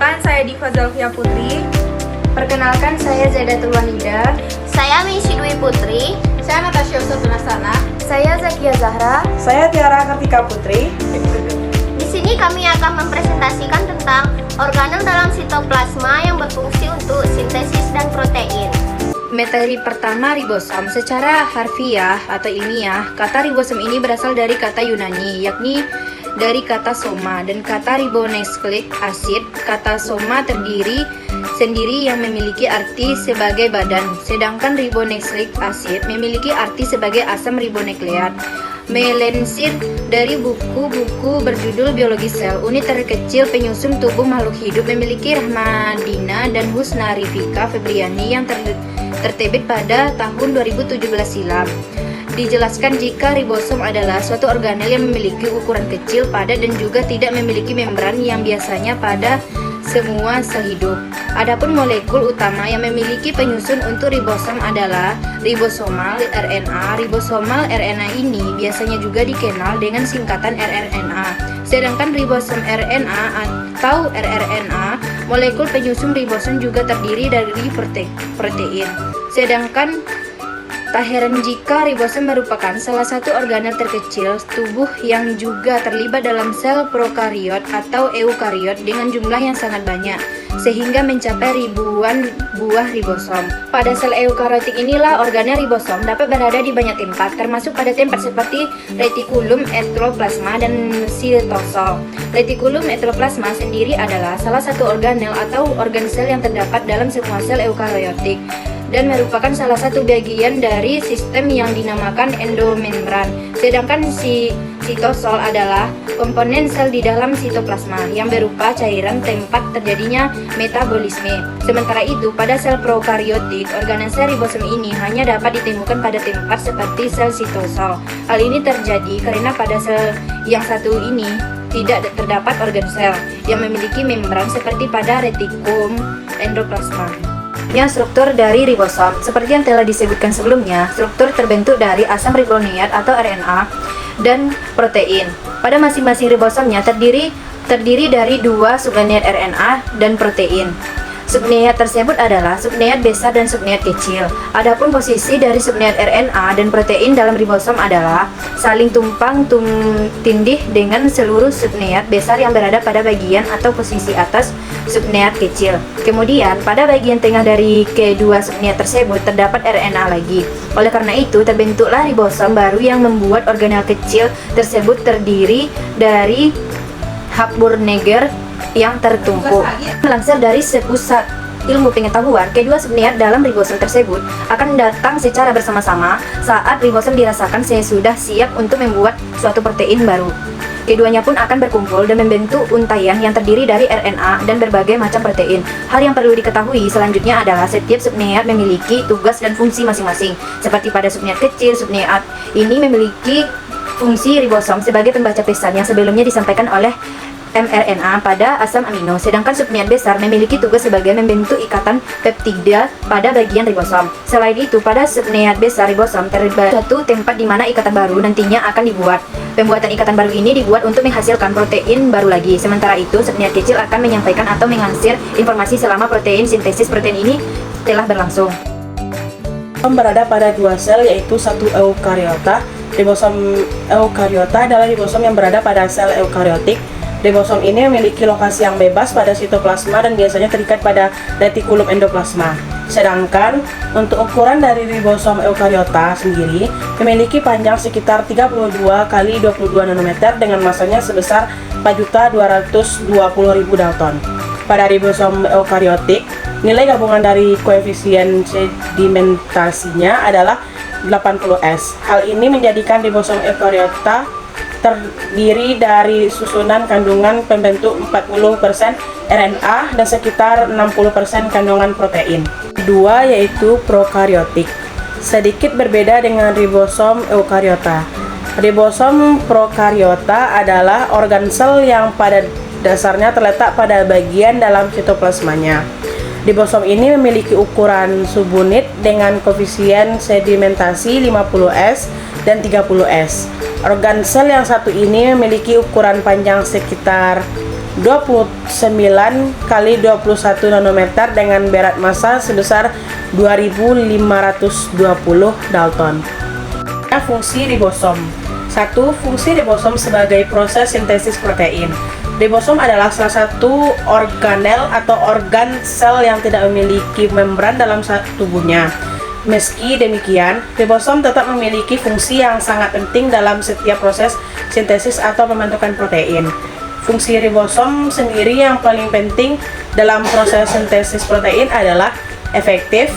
Perkenalkan, saya Diva Zalfia Putri. Perkenalkan, saya Zaidatul Wanida. Saya Misi Dwi Putri. Saya Natasha Usatunasana. Saya Zakia Zahra. Saya Tiara Kartika Putri. Di sini kami akan mempresentasikan tentang organel dalam sitoplasma yang berfungsi untuk sintesis dan protein. Materi pertama, ribosom. Secara harfiah atau ilmiah, kata ribosom ini berasal dari kata Yunani, yakni dari kata soma, dan kata ribonukleik asid. Kata soma terdiri sendiri yang memiliki arti sebagai badan, sedangkan ribonukleik asid memiliki arti sebagai asam ribonukleat. Melansir dari buku-buku berjudul Biologi Sel, unit terkecil penyusun tubuh makhluk hidup, memiliki Rahmadina dan Husna Rifika Febriani yang terterbit pada tahun 2017 silam. Dijelaskan jika ribosom adalah suatu organel yang memiliki ukuran kecil, padat, dan juga tidak memiliki membran yang biasanya pada semua sel hidup. Adapun molekul utama yang memiliki penyusun untuk ribosom adalah ribosomal RNA. Ribosomal RNA ini biasanya juga dikenal dengan singkatan rRNA. Sedangkan ribosom RNA atau rRNA, molekul penyusun ribosom juga terdiri dari protein. Sedangkan tak heran jika ribosom merupakan salah satu organel terkecil tubuh yang juga terlibat dalam sel prokariot atau eukariot dengan jumlah yang sangat banyak, sehingga mencapai ribuan buah ribosom. Pada sel eukariotik inilah organel ribosom dapat berada di banyak tempat, termasuk pada tempat seperti retikulum, enteroplasma, dan sitosol. Retikulum enteroplasma sendiri adalah salah satu organel atau organ sel yang terdapat dalam semua sel eukariotik dan merupakan salah satu bagian dari sistem yang dinamakan endomembran. Sedangkan sitosol adalah komponen sel di dalam sitoplasma yang berupa cairan tempat terjadinya metabolisme. Sementara itu, pada sel prokariotik, organel sel ribosom ini hanya dapat ditemukan pada tempat seperti sel sitosol. Hal ini terjadi karena pada sel yang satu ini tidak terdapat organ sel yang memiliki membran seperti pada retikulum endoplasma. Yang struktur dari ribosom, seperti yang telah disebutkan sebelumnya, struktur terbentuk dari asam ribonukleat atau RNA dan protein. Pada masing-masing ribosomnya terdiri dari dua subunit RNA dan protein. Subunit tersebut adalah subunit besar dan subunit kecil. Adapun posisi dari subunit RNA dan protein dalam ribosom adalah saling tumpang tindih dengan seluruh subunit besar yang berada pada bagian atau posisi atas subunit kecil. Kemudian pada bagian tengah dari kedua subunit tersebut terdapat RNA lagi. Oleh karena itu terbentuklah ribosom baru yang membuat organel kecil tersebut terdiri dari Hapburneger yang tertumpuk. Melansir dari Sepusat Ilmu Pengetahuan, kedua subunit dalam ribosom tersebut akan datang secara bersama-sama saat ribosom dirasakan sudah siap untuk membuat suatu protein baru. Keduanya pun akan berkumpul dan membentuk untaian yang terdiri dari RNA dan berbagai macam protein. Hal yang perlu diketahui selanjutnya adalah setiap subunit memiliki tugas dan fungsi masing-masing. Seperti pada subunit kecil, subunit ini memiliki fungsi ribosom sebagai pembaca pesan yang sebelumnya disampaikan oleh mRNA pada asam amino, sedangkan subunit besar memiliki tugas sebagai membentuk ikatan peptida pada bagian ribosom. Selain itu, pada subunit besar ribosom terdapat suatu tempat di mana ikatan baru nantinya akan dibuat. Pembuatan ikatan baru ini dibuat untuk menghasilkan protein baru lagi. Sementara itu, subunit kecil akan menyampaikan atau mengansir informasi selama protein sintesis protein ini telah berlangsung. Berada pada dua sel, yaitu satu eukariota. Ribosom eukariota adalah ribosom yang berada pada sel eukariotik. Ribosom ini memiliki lokasi yang bebas pada sitoplasma dan biasanya terikat pada retikulum endoplasma. Sedangkan untuk ukuran dari ribosom eukariota sendiri memiliki panjang sekitar 32 x 22 nanometer dengan masanya sebesar 4.220.000 Dalton. Pada ribosom eukariotik, nilai gabungan dari koefisien sedimentasinya adalah 80S. Hal ini menjadikan ribosom eukariota terdiri dari susunan kandungan pembentuk 40% RNA dan sekitar 60% kandungan protein. Kedua yaitu prokariotik. Sedikit berbeda dengan ribosom eukariota. Ribosom prokariota adalah organ sel yang pada dasarnya terletak pada bagian dalam sitoplasmanya. Ribosom ini memiliki ukuran subunit dengan koefisien sedimentasi 50S dan 30S. Organ sel yang satu ini memiliki ukuran panjang sekitar 29 kali 21 nanometer dengan berat massa sebesar 2520 Dalton. Fungsi ribosom. 1. Fungsi ribosom sebagai proses sintesis protein. Ribosom adalah salah satu organel atau organ sel yang tidak memiliki membran dalam tubuhnya. Meski demikian, ribosom tetap memiliki fungsi yang sangat penting dalam setiap proses sintesis atau pembentukan protein. Fungsi ribosom sendiri yang paling penting dalam proses sintesis protein adalah efektif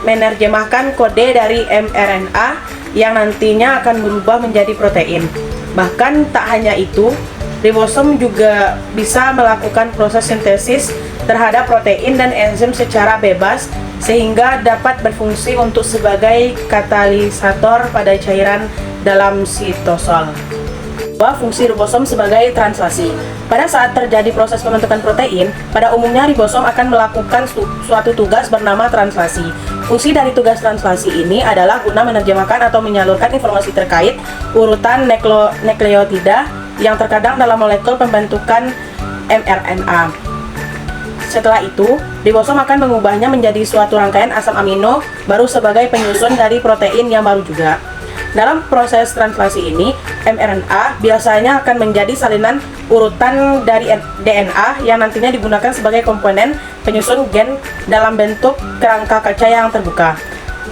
menerjemahkan kode dari mRNA yang nantinya akan berubah menjadi protein. Bahkan tak hanya itu, ribosom juga bisa melakukan proses sintesis terhadap protein dan enzim secara bebas sehingga dapat berfungsi untuk sebagai katalisator pada cairan dalam sitosol. Fungsi ribosom sebagai translasi. Pada saat terjadi proses pembentukan protein, pada umumnya ribosom akan melakukan suatu tugas bernama translasi. Fungsi dari tugas translasi ini adalah guna menerjemahkan atau menyalurkan informasi terkait urutan nukleotida yang terkadang dalam molekul pembentukan mRNA. Setelah itu, ribosom akan mengubahnya menjadi suatu rangkaian asam amino baru sebagai penyusun dari protein yang baru juga. Dalam proses translasi ini, mRNA biasanya akan menjadi salinan urutan dari DNA yang nantinya digunakan sebagai komponen penyusun gen dalam bentuk kerangka kaca yang terbuka.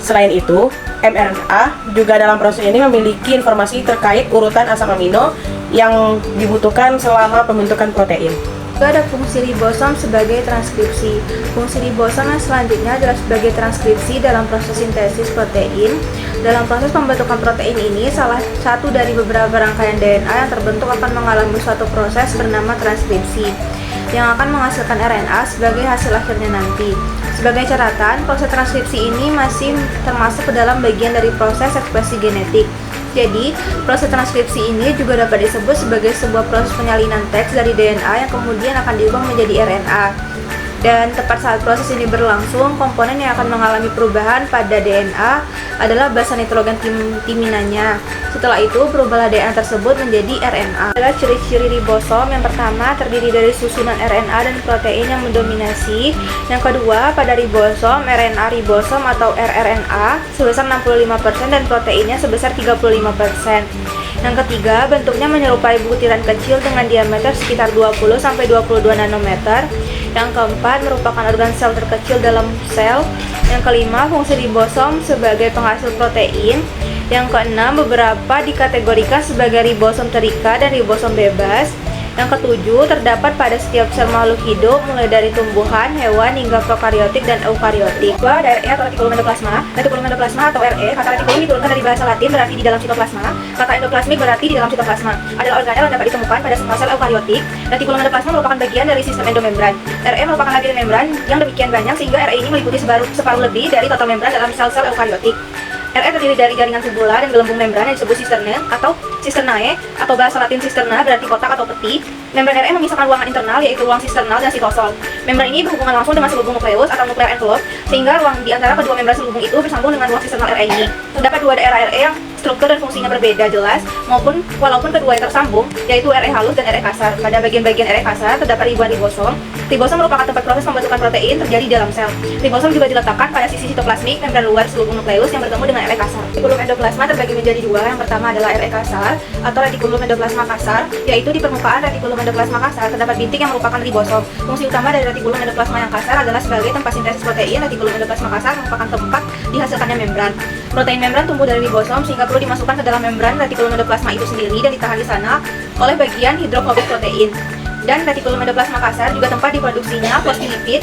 Selain itu, mRNA juga dalam proses ini memiliki informasi terkait urutan asam amino yang dibutuhkan selama pembentukan protein. Juga ada fungsi ribosom sebagai transkripsi. Fungsi ribosom yang selanjutnya adalah sebagai transkripsi dalam proses sintesis protein. Dalam proses pembentukan protein ini, salah satu dari beberapa rangkaian DNA yang terbentuk akan mengalami suatu proses bernama transkripsi yang akan menghasilkan RNA sebagai hasil akhirnya nanti. Sebagai catatan, proses transkripsi ini masih termasuk ke dalam bagian dari proses ekspresi genetik. Jadi, proses transkripsi ini juga dapat disebut sebagai sebuah proses penyalinan teks dari DNA yang kemudian akan diubah menjadi RNA. Dan tepat saat proses ini berlangsung, komponen yang akan mengalami perubahan pada DNA adalah basa nitrogen timinanya. Setelah itu, berubahlah DNA tersebut menjadi RNA. Adalah ciri-ciri ribosom. Yang pertama, terdiri dari susunan RNA dan protein yang mendominasi. Yang kedua, pada ribosom, RNA ribosom atau rRNA sebesar 65% dan proteinnya sebesar 35%. Yang ketiga, bentuknya menyerupai butiran kecil dengan diameter sekitar 20-22 nanometer. Yang keempat, merupakan organ sel terkecil dalam sel. Yang kelima, fungsi ribosom sebagai penghasil protein. Yang keenam, beberapa dikategorikan sebagai ribosom terikat dan ribosom bebas. Yang ketujuh, terdapat pada setiap sel makhluk hidup, mulai dari tumbuhan, hewan, hingga prokariotik dan eukariotik. Ada RE atau retikulum endoplasma. Retikulum endoplasma atau RE, kata retikulum diturunkan dari bahasa Latin berarti di dalam sitoplasma. Kata endoplasmik berarti di dalam sitoplasma. Adalah organel yang dapat ditemukan pada semua sel eukariotik. Retikulum endoplasma merupakan bagian dari sistem endomembran. RE merupakan lapisan membran yang demikian banyak sehingga RE ini meliputi separuh lebih dari total membran dalam sel-sel eukariotik. RE terdiri dari jaringan tubula dan gelembung membran yang disebut sisterne atau cisternae atau bahasa Latin cisterna berarti kotak atau peti. Membran RE memisahkan ruangan internal yaitu ruang sisternal dan sitosol. Membran ini berhubungan langsung dengan selubung nukleus atau nuclear envelope sehingga ruang di antara kedua membran selubung itu bersambung dengan ruang sisternal RE ini. Terdapat dua daerah RE yang struktur dan fungsinya berbeda jelas walaupun keduanya tersambung yaitu RE halus dan RE kasar. Pada bagian-bagian RE kasar terdapat ribuan ribosom. Ribosom merupakan tempat proses pembentukan protein terjadi di dalam sel. Ribosom juga diletakkan pada sisi sitoplasmik membran luar selubung nukleus yang bertemu dengan RE kasar. Retikulum endoplasma terbagi menjadi dua. Yang pertama adalah RE kasar atau retikulum endoplasma kasar, yaitu di permukaan retikulum endoplasma kasar terdapat bintik yang merupakan ribosom. Fungsi utama dari retikulum endoplasma yang kasar adalah sebagai tempat sintesis protein. Retikulum endoplasma kasar merupakan tempat dihasilkannya membran. Protein membran tumbuh dari ribosom sehingga perlu dimasukkan ke dalam membran retikulum endoplasma itu sendiri dan ditahan di sana oleh bagian hidrofobik protein. Dan retikulum endoplasma kasar juga tempat diproduksinya fosfolipid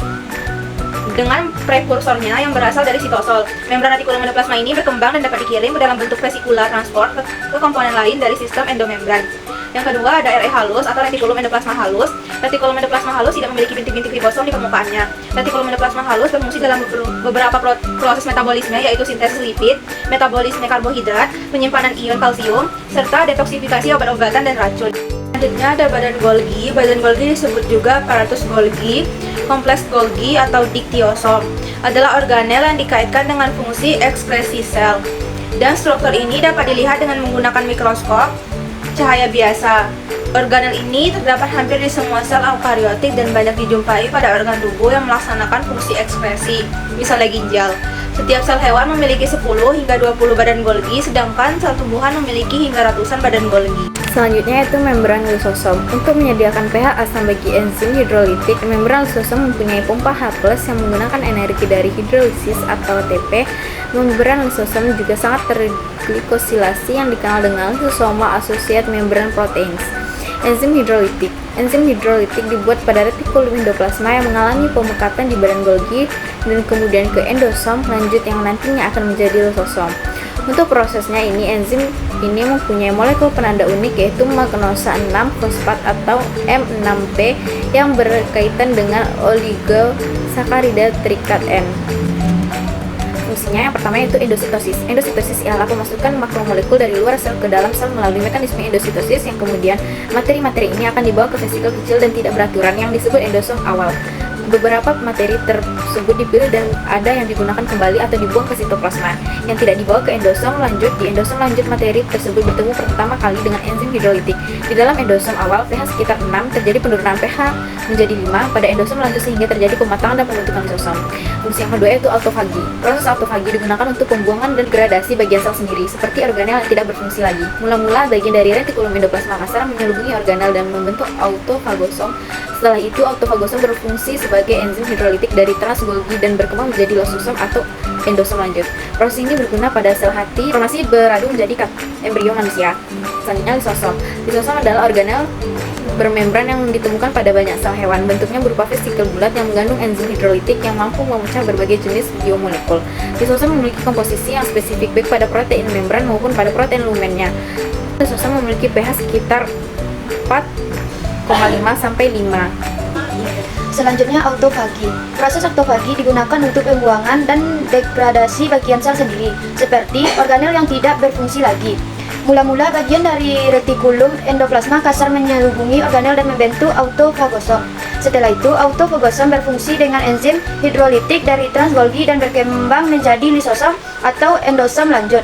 dengan prekursornya yang berasal dari sitosol. Membran retikulum endoplasma ini berkembang dan dapat dikirim ke dalam bentuk vesicula transport ke komponen lain dari sistem endomembran. Yang kedua ada RE halus atau retikulum endoplasma halus. Retikulum endoplasma halus tidak memiliki bintik-bintik ribosom di permukaannya. Retikulum endoplasma halus berfungsi dalam beberapa proses metabolisme yaitu sintesis lipid, metabolisme karbohidrat, penyimpanan ion kalsium, serta detoksifikasi obat-obatan dan racun. Selanjutnya ada badan Golgi. Badan Golgi disebut juga aparatus Golgi, kompleks Golgi atau diktiosom. Adalah organel yang dikaitkan dengan fungsi ekskresi sel. Dan struktur ini dapat dilihat dengan menggunakan mikroskop cahaya biasa. Organel ini terdapat hampir di semua sel eukariotik dan banyak dijumpai pada organ tubuh yang melaksanakan fungsi ekskresi, misalnya ginjal. Setiap sel hewan memiliki 10 hingga 20 badan Golgi, sedangkan sel tumbuhan memiliki hingga ratusan badan Golgi. Selanjutnya yaitu membran lisosom. Untuk menyediakan pH asam bagi enzim hidrolitik, membran lisosom mempunyai pompa H+ yang menggunakan energi dari hidrolisis atau ATP. Membran lisosom juga sangat terglikosilasi yang dikenal dengan lisosoma associated membrane proteins. Enzim hidrolitik. Enzim hidrolitik dibuat pada retikulum endoplasma yang mengalami pemekatan di badan Golgi dan kemudian ke endosom lanjut yang nantinya akan menjadi lisosom. Untuk prosesnya enzim ini mempunyai molekul penanda unik yaitu magnosa 6 fosfat atau M6P yang berkaitan dengan oligosakarida terikat N. Fungsinya yang pertama yaitu endositosis. Endositosis ialah pemasukan makromolekul dari luar sel ke dalam sel melalui mekanisme endositosis yang kemudian materi-materi ini akan dibawa ke vesikel kecil dan tidak beraturan yang disebut endosom awal. Beberapa materi tersebut dipilih dan ada yang digunakan kembali atau dibuang ke sitoplasma. Yang tidak dibawa ke endosom lanjut, di endosom lanjut materi tersebut bertemu pertama kali dengan enzim hidrolitik. Di dalam endosom awal pH sekitar 6 terjadi penurunan pH menjadi 5 pada endosom lanjut sehingga terjadi pematangan dan pembentukan lisosom. Fungsi yang kedua yaitu autofagi. Proses autofagi digunakan untuk pembuangan dan gradasi bagian sel sendiri seperti organel yang tidak berfungsi lagi. Mula-mula bagian dari retikulum endoplasma kasar menyelubungi organel dan membentuk autofagosom. Setelah itu autofagosom berfungsi sebagai enzim hidrolitik dari trans Golgi dan berkembang menjadi lisosom atau endosom lanjut. Proses ini berguna pada sel hati, formasi beradu menjadi embrio manusia. Selanjutnya lisosom. Lisosom adalah organel bermembran yang ditemukan pada banyak sel hewan. Bentuknya berupa vesikel bulat yang mengandung enzim hidrolitik yang mampu memecah berbagai jenis biomolekul. Lisosom memiliki komposisi yang spesifik baik pada protein membran maupun pada protein lumennya. Lisosom memiliki pH sekitar 4,5 sampai 5. Selanjutnya autofagi. Proses autofagi digunakan untuk pembuangan dan degradasi bagian sel sendiri, seperti organel yang tidak berfungsi lagi. Mula-mula bagian dari retikulum endoplasma kasar menyelubungi organel dan membentuk autofagosom. Setelah itu, autofagosom berfungsi dengan enzim hidrolitik dari trans Golgi dan berkembang menjadi lisosom atau endosom lanjut.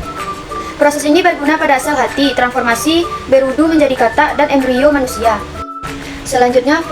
Proses ini berguna pada sel hati, transformasi berudu menjadi katak dan embrio manusia. Selanjutnya,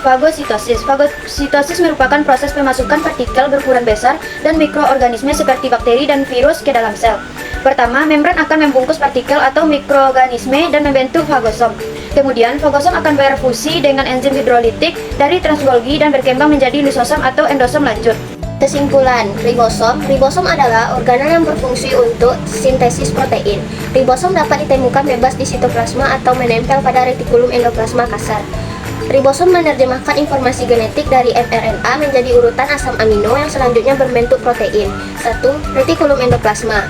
fagositosis. Fagositosis merupakan proses pemasukan partikel berukuran besar dan mikroorganisme seperti bakteri dan virus ke dalam sel. Pertama, membran akan membungkus partikel atau mikroorganisme dan membentuk fagosom. Kemudian, fagosom akan berfusi dengan enzim hidrolitik dari trans Golgi dan berkembang menjadi lisosom atau endosom lanjut. Kesimpulan, ribosom. Ribosom adalah organel yang berfungsi untuk sintesis protein. Ribosom dapat ditemukan bebas di sitoplasma atau menempel pada retikulum endoplasma kasar. Ribosom menerjemahkan informasi genetik dari mRNA menjadi urutan asam amino yang selanjutnya berbentuk protein. 1. Retikulum endoplasma.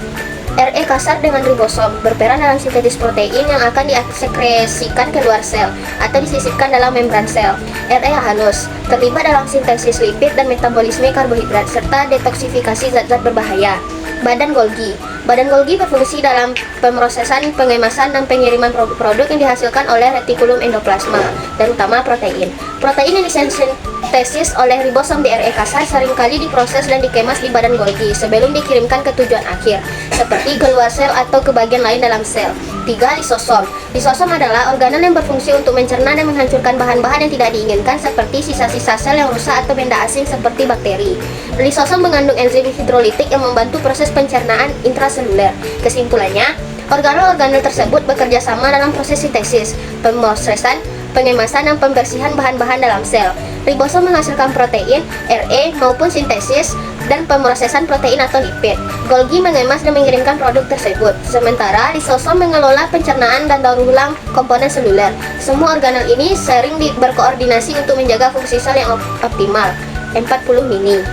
RE kasar dengan ribosom berperan dalam sintesis protein yang akan disekresikan keluar sel atau disisipkan dalam membran sel. RE halus terlibat dalam sintesis lipid dan metabolisme karbohidrat serta detoksifikasi zat-zat berbahaya. Badan Golgi. Badan Golgi berfungsi dalam pemrosesan, pengemasan, dan pengiriman produk-produk yang dihasilkan oleh retikulum endoplasma, terutama protein. Protein yang disintesis oleh ribosom di RE kasar seringkali diproses dan dikemas di badan Golgi sebelum dikirimkan ke tujuan akhir, seperti keluar sel atau ke bagian lain dalam sel. 3. Lisosom. Lisosom adalah organel yang berfungsi untuk mencerna dan menghancurkan bahan-bahan yang tidak diinginkan seperti sisa-sisa sel yang rusak atau benda asing seperti bakteri. Lisosom mengandung enzim hidrolitik yang membantu proses pencernaan intraseluler. Kesimpulannya, organel-organel tersebut bekerja sama dalam proses sintesis, pemrosesan, pengemasan, dan pembersihan bahan-bahan dalam sel. Ribosom menghasilkan protein, RE, maupun sintesis dan pemrosesan protein atau lipid. Golgi mengemas dan mengirimkan produk tersebut. Sementara lisosom mengelola pencernaan dan daur ulang komponen seluler. Semua organel ini sering berkoordinasi untuk menjaga fungsi sel yang optimal. 40 mini.